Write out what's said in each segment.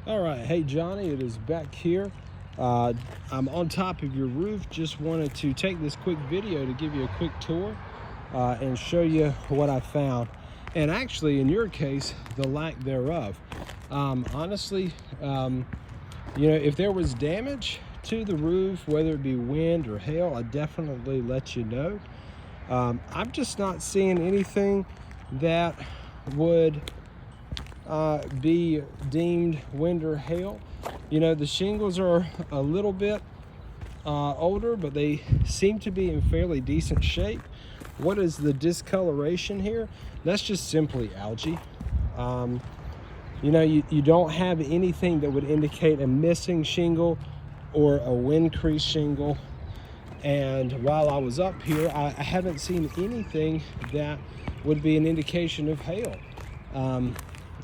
All right, hey Johnny, it is back here. I'm on top of your roof. Just wanted to take this quick video to give you a quick tour and show you what I found. And actually, in your case, the lack thereof. Honestly, if there was damage to the roof, whether it be wind or hail, I'd definitely let you know. I'm just not seeing anything that would be deemed wind or hail. The shingles are a little bit older, but they seem to be in fairly decent shape. What is the discoloration here? That's just simply algae. You don't have anything that would indicate a missing shingle or a wind crease shingle. And while I was up here, I haven't seen anything that would be an indication of hail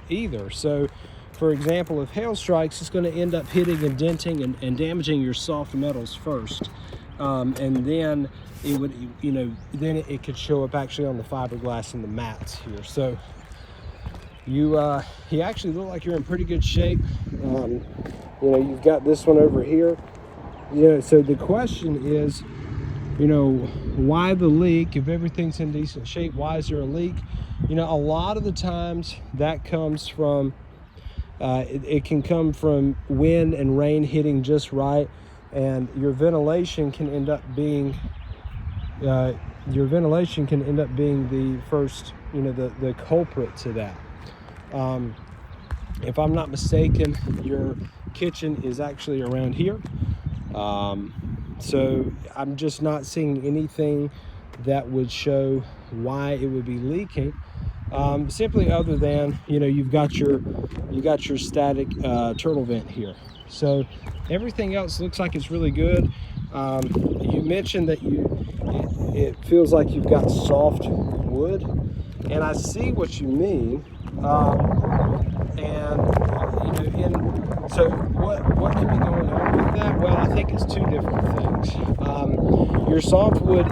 either. So, for example, if hail strikes, it's going to end up hitting and denting and damaging your soft metals first, and then it would, then it could show up actually on the fiberglass and the mats here. So you actually look like you're in pretty good shape. You've got this one over here. So the question is, why the leak? If everything's in decent shape, why is there a leak? A lot of the times that comes from it can come from wind and rain hitting just right, and your ventilation can end up being the first, the culprit to that. If I'm not mistaken, your kitchen is actually around here. So I'm just not seeing anything that would show why it would be leaking. Simply other than, you've got your static turtle vent here. So everything else looks like it's really good. You mentioned that it feels like you've got soft wood, and I see what you mean. So what could be going on with that? Well, I think it's two different things. Your soft wood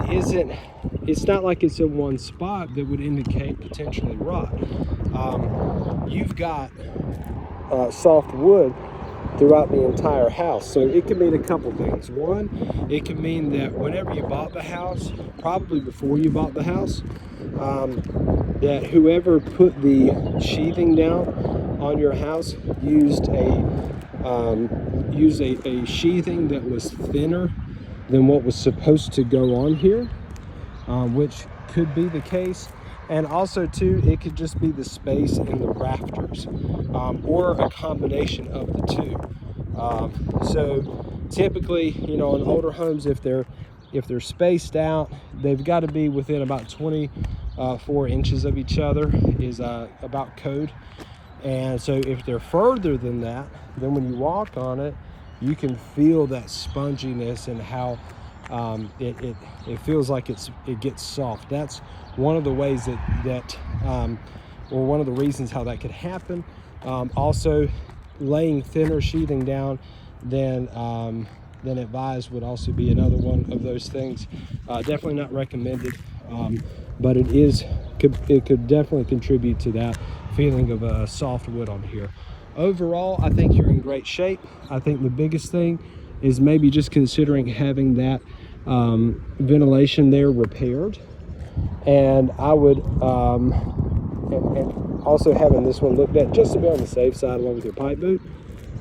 it's not like it's in one spot that would indicate potentially rot. You've got soft wood throughout the entire house. So it can mean a couple things. One, it can mean that whenever you bought the house, probably before you bought the house, that whoever put the sheathing down on your house used a sheathing that was thinner than what was supposed to go on here, which could be the case. And also too, it could just be the space in the rafters, or a combination of the two. So typically, in older homes, if they're spaced out, they've got to be within about 24 inches of each other is about code. And so if they're further than that, then when you walk on it, you can feel that sponginess and how it feels like it gets soft. That's one of the ways or one of the reasons how that could happen. Also, laying thinner sheathing down than advised would also be another one of those things. Definitely not recommended, but it could definitely contribute to that feeling of a soft wood on here. Overall, I think you're in great shape. I think the biggest thing is maybe just considering having that ventilation there repaired, and I would and also having this one looked at just to be on the safe side along with your pipe boot.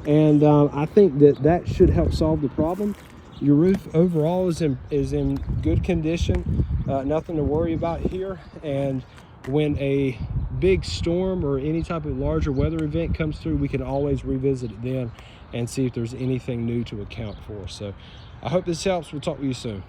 And I think that should help solve the problem. Your roof overall is in good condition, nothing to worry about here. And when a big storm or any type of larger weather event comes through, we can always revisit it then and see if there's anything new to account for. So I hope this helps. We'll talk to you soon.